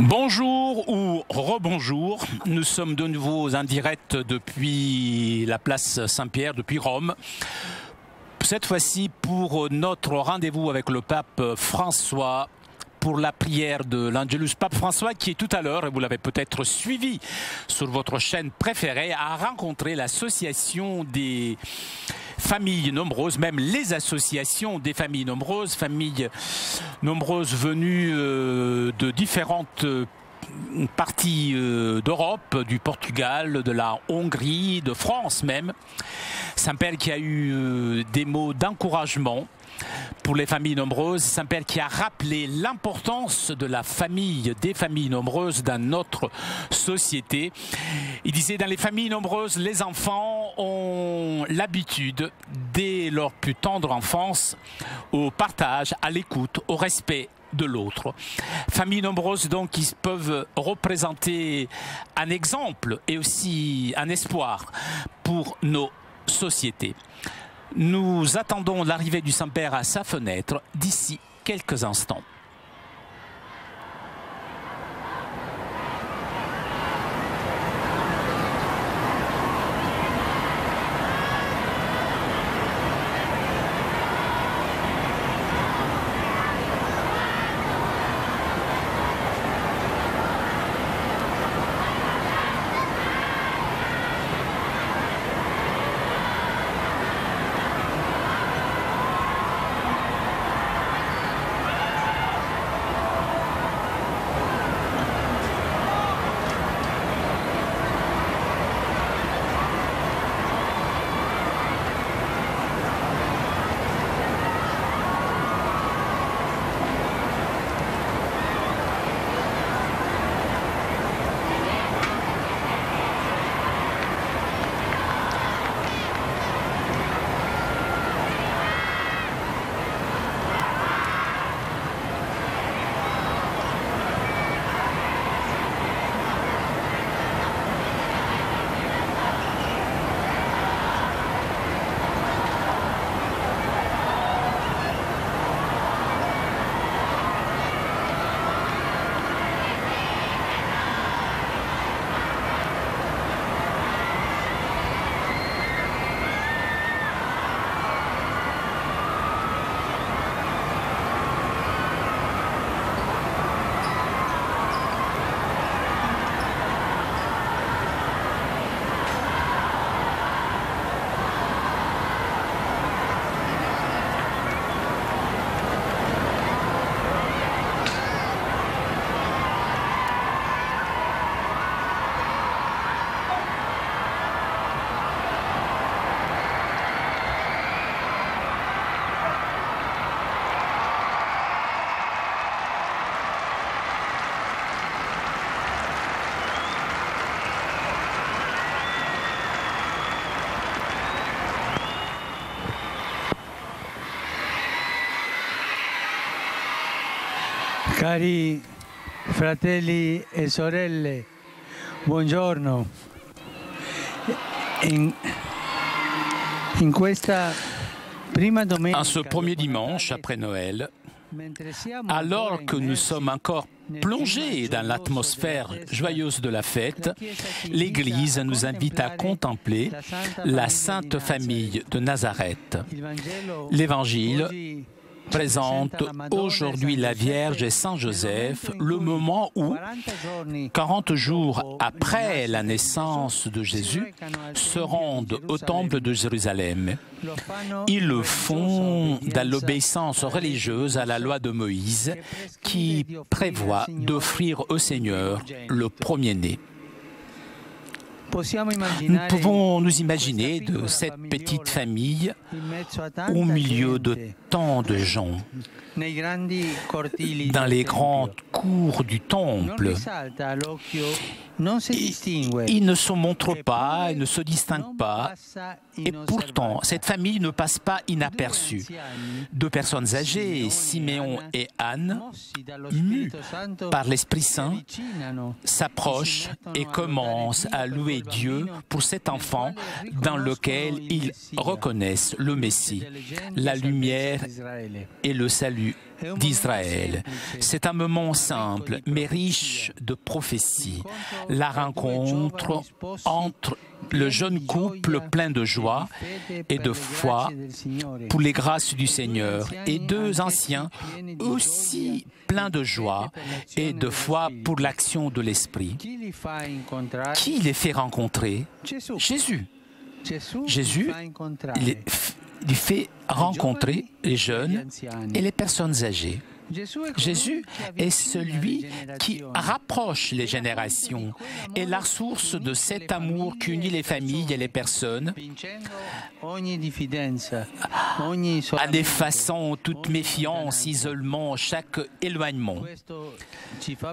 Bonjour ou rebonjour, nous sommes de nouveau en direct depuis la place Saint-Pierre, depuis Rome. Cette fois-ci pour notre rendez-vous avec le pape François pour la prière de l'Angelus. Pape François qui est tout à l'heure, et vous l'avez peut-être suivi sur votre chaîne préférée, a rencontré l'association des familles nombreuses, même les associations des familles nombreuses venues de différentes parties d'Europe, du Portugal, de la Hongrie, de France même. Saint-Père qui a eu des mots d'encouragement pour les familles nombreuses, Saint-Père qui a rappelé l'importance de la famille, des familles nombreuses dans notre société. Il disait, dans les familles nombreuses, les enfants ont l'habitude, dès leur plus tendre enfance, au partage, à l'écoute, au respect de l'autre. Familles nombreuses donc qui peuvent représenter un exemple et aussi un espoir pour nos sociétés. Nous attendons l'arrivée du Saint-Père à sa fenêtre d'ici quelques instants. Cari fratelli e sorelle, buongiorno. En ce premier dimanche après Noël, alors que nous sommes encore plongés dans l'atmosphère joyeuse de la fête, l'Église nous invite à contempler la Sainte Famille de Nazareth. L'Évangile présente aujourd'hui la Vierge et Saint Joseph, le moment où, 40 jours après la naissance de Jésus, se rendent au temple de Jérusalem. Ils le font dans l'obéissance religieuse à la loi de Moïse, qui prévoit d'offrir au Seigneur le premier-né. Nous pouvons nous imaginer de cette petite famille au milieu de tant de gens, dans les grandes cours du temple. Ils ne se montrent pas, ils ne se distinguent pas, et pourtant, cette famille ne passe pas inaperçue. Deux personnes âgées, Siméon et Anne, mus par l'Esprit Saint, s'approchent et commencent à louer Dieu pour cet enfant dans lequel ils reconnaissent le Messie, la lumière et le salut d'Israël. C'est un moment simple, mais riche de prophéties. La rencontre entre le jeune couple plein de joie et de foi pour les grâces du Seigneur et deux anciens aussi pleins de joie et de foi pour l'action de l'Esprit. Qui les fait rencontrer? Jésus. Jésus il fait rencontrer les jeunes et les personnes âgées. Jésus est celui qui rapproche les générations et la source de cet amour qui unit les familles et les personnes en effaçant toute méfiance, isolement, chaque éloignement.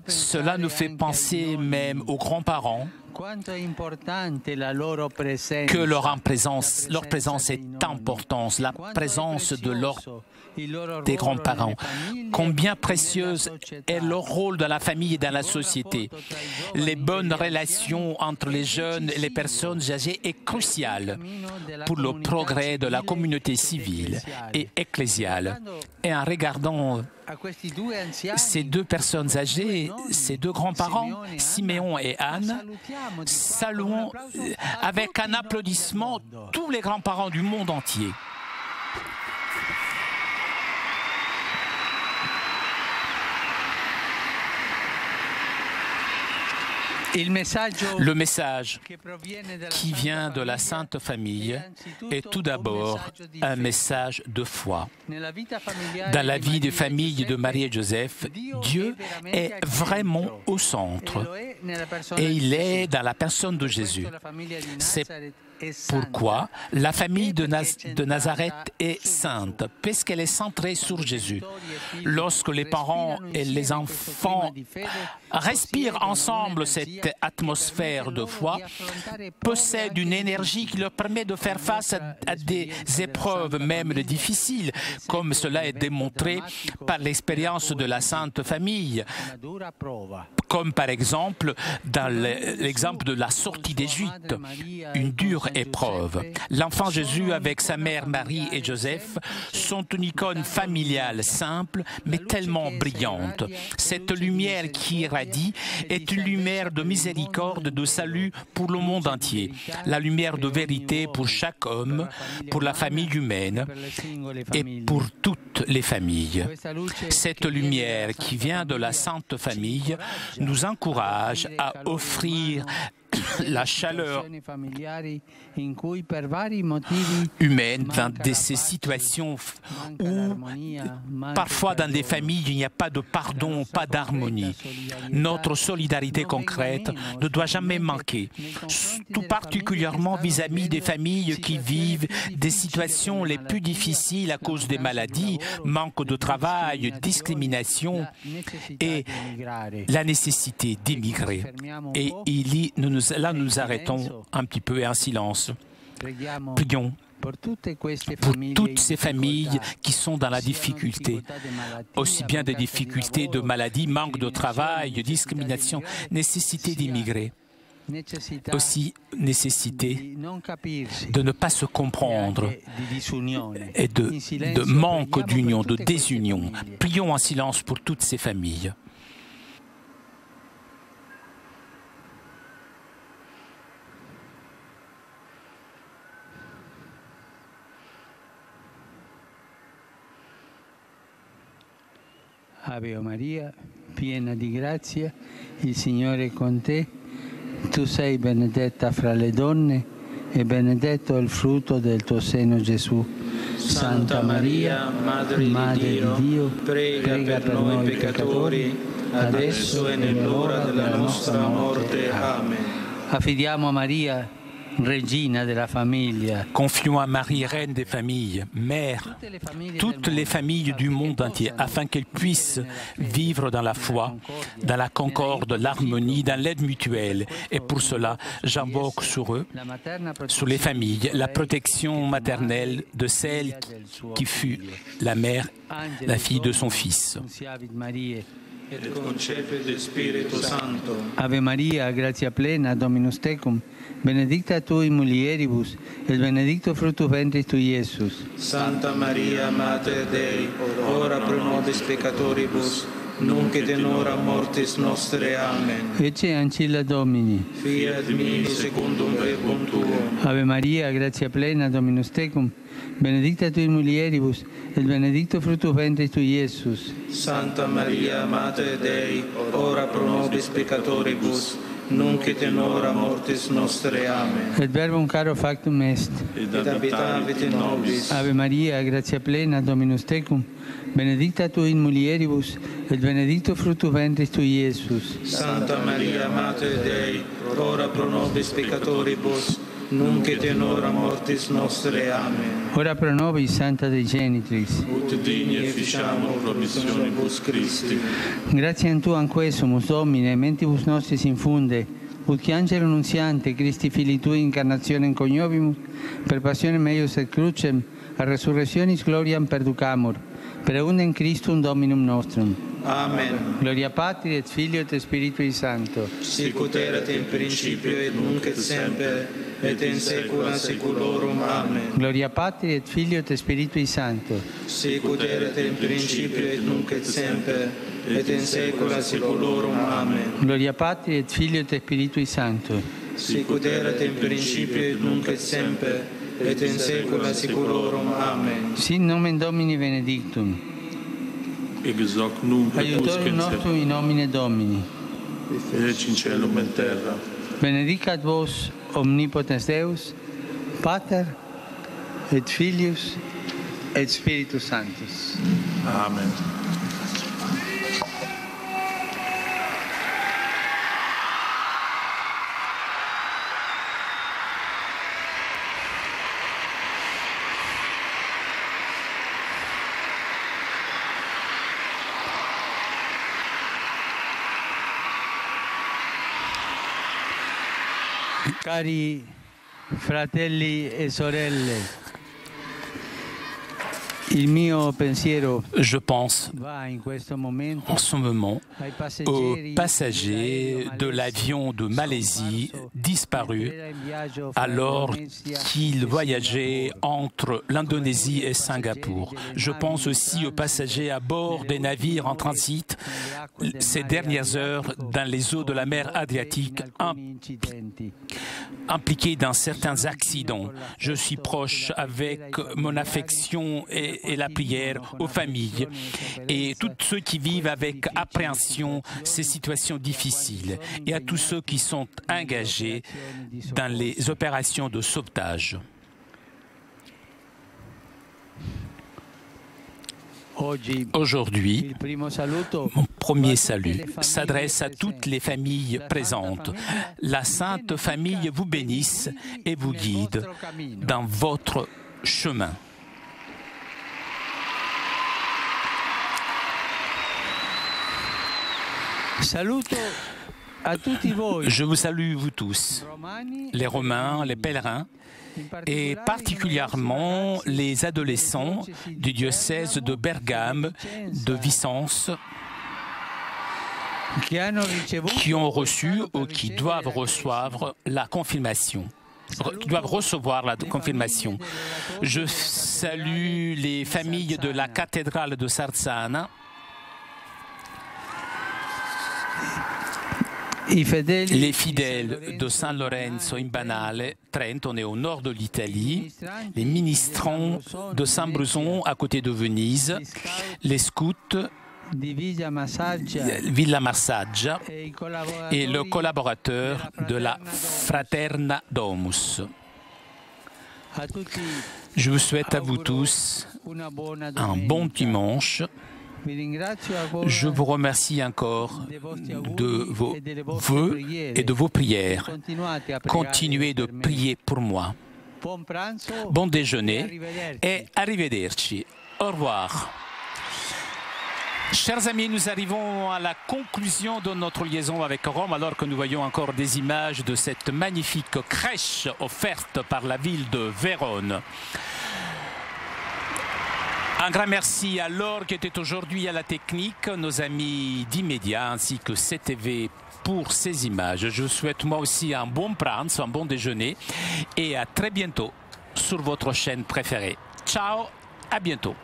Cela nous fait penser même aux grands-parents que leur présence est importante, la présence des grands-parents. Combien précieuse est leur rôle dans la famille et dans la société. Les bonnes relations entre les jeunes et les personnes âgées est cruciale pour le progrès de la communauté civile et ecclésiale. Et en regardant ces deux personnes âgées, ces deux grands-parents, Siméon et Anne, saluons avec un applaudissement tous les grands-parents du monde entier. Le message qui vient de la Sainte Famille est tout d'abord un message de foi. Dans la vie de famille de Marie et Joseph, Dieu est vraiment au centre et il est dans la personne de Jésus. C'est pourquoi la famille de Nazareth est sainte, puisqu'elle est centrée sur Jésus. Lorsque les parents et les enfants respirent ensemble cette atmosphère de foi, possèdent une énergie qui leur permet de faire face à des épreuves, même difficiles, comme cela est démontré par l'expérience de la Sainte Famille, comme par exemple dans l'exemple de la sortie d'Égypte, une dure épreuve. L'enfant Jésus avec sa mère Marie et Joseph sont une icône familiale simple mais tellement brillante. Cette lumière qui irradie est une lumière de miséricorde, de salut pour le monde entier. La lumière de vérité pour chaque homme, pour la famille humaine et pour toutes les familles. Cette lumière qui vient de la Sainte Famille nous encourage à offrir la chaleur humaine dans ces situations où parfois dans des familles il n'y a pas de pardon, pas d'harmonie. Notre solidarité concrète ne doit jamais manquer, tout particulièrement vis-à-vis des familles qui vivent des situations les plus difficiles à cause des maladies, manque de travail, discrimination et la nécessité d'émigrer. Et là, nous arrêtons un petit peu en silence. Prions pour toutes ces familles qui sont dans la difficulté, aussi bien des difficultés de maladie, manque de travail, discrimination, nécessité d'immigrer. Aussi nécessité de ne pas se comprendre et de manque d'union, de désunion. Prions en silence pour toutes ces familles. Ave Maria, piena di grazia, il Signore è con te. Tu sei benedetta fra le donne e benedetto è il frutto del tuo seno, Gesù. Santa Maria, Madre di Dio, prega per noi peccatori, adesso e nell'ora della nostra morte. Amen. Affidiamo a Maria, Regina della famiglia. Confions à Marie, Reine des familles, Mère, toutes les familles du monde entier, afin qu'elles puissent vivre dans la foi, dans la concorde, l'harmonie, dans l'aide mutuelle. Et pour cela, j'invoque sur eux, sur les familles, la protection maternelle de celle qui fut la mère, la fille de son fils. et concepit Spiritu Sancto. Ave Maria, gratia plena, Dominus tecum, benedicta tui mulieribus, et benedictus fructus ventris tui, Iesus. Santa Maria, Mater Dei, ora pro nobis peccatoribus, nunc et in hora mortis nostre. Amen. Ecce ancilla Domini. Fiat mi secundum verbum tuo. Ave Maria, gratia plena, Dominus tecum, benedicta tui mulieribus, et benedictus fructus ventris tui, Iesus. Santa Maria, Mater Dei, ora pro nobis peccatoribus, nunc et in hora mortis nostre. Amen. Et verbum caro factum est. Et habitavit in nobis. Ave Maria, gratia plena, Dominus tecum, benedicta tu in mulieribus, et benedictus fructus ventris tui, Iesus. Santa Maria, Mater Dei, ora pro nobis peccatoribus, nunc et in hora mortis nostre. Amen. Ora pro nobis, Santa Dei Genitrix. Ut digni efficiamur promissionibus Christi. Gratiam Tuam quesumus, Domine, mentibus nostris infunde, ut che angelo nunziante, Christi Filii Tui, incarnationem coniovimus, per passionem eius et crucem, a resurrectionis gloriam perducamur, per eundem Christum Dominum nostrum. Amen. Gloria Patri et Filio et Spiritui Sancto. Sicut erat in principio et nunc et semper, et in saecula saeculorum. Amen. Gloria Patri et Filio et Spiritui Sancto. Sicut erat in principio et nunc et semper, et in saecula saeculorum. Amen. Gloria Patri et Filio et Spiritui Sancto. Sicut erat in principio et nunc et semper, et in saecula saeculorum. Amen. Sin nomen Domini benedictum. Ex hoc nunc et Aiutorium nostrum in nomine Domini. ec in caelum et terra. Benedicat vos omnipotens Deus, Pater et Filius et Spiritus Sanctus. Amen. Cari fratelli e sorelle, il mio pensiero Je pense va in questo momento en ce moment ai aux passeggeri passagers de l'avion de Malaisie disparu alors qu'ils voyageaient entre l'Indonésie et Singapour. Je pense aussi aux passagers à bord des navires en transit ces dernières heures dans les eaux de la mer Adriatique impliqués dans certains accidents. Je suis proche avec mon affection et la prière aux familles et tous ceux qui vivent avec appréhension ces situations difficiles et à tous ceux qui sont engagés dans les opérations de sauvetage. Aujourd'hui, mon premier salut s'adresse à toutes les familles présentes. La Sainte Famille vous bénisse et vous guide dans votre chemin. Je vous salue, vous tous, les Romains, les pèlerins, et particulièrement les adolescents du diocèse de Bergame, de Vicence, qui ont reçu ou qui doivent recevoir la confirmation. Je salue les familles de la cathédrale de Sarzana, les fidèles de San Lorenzo in Banale, Trento, on est au nord de l'Italie, les ministrants de Saint-Bruzon à côté de Venise, les scouts Villa Massaggia et le collaborateur de la Fraterna Domus. Je vous souhaite à vous tous un bon dimanche. Je vous remercie encore de vos vœux et de vos prières. Continuez de prier pour moi. Bon déjeuner et arrivederci. Au revoir. Chers amis, nous arrivons à la conclusion de notre liaison avec Rome alors que nous voyons encore des images de cette magnifique crèche offerte par la ville de Vérone. Un grand merci à Laure qui était aujourd'hui à la technique, nos amis d'Immédiat ainsi que CTV pour ces images. Je vous souhaite moi aussi un bon brunch, un bon déjeuner et à très bientôt sur votre chaîne préférée. Ciao, à bientôt.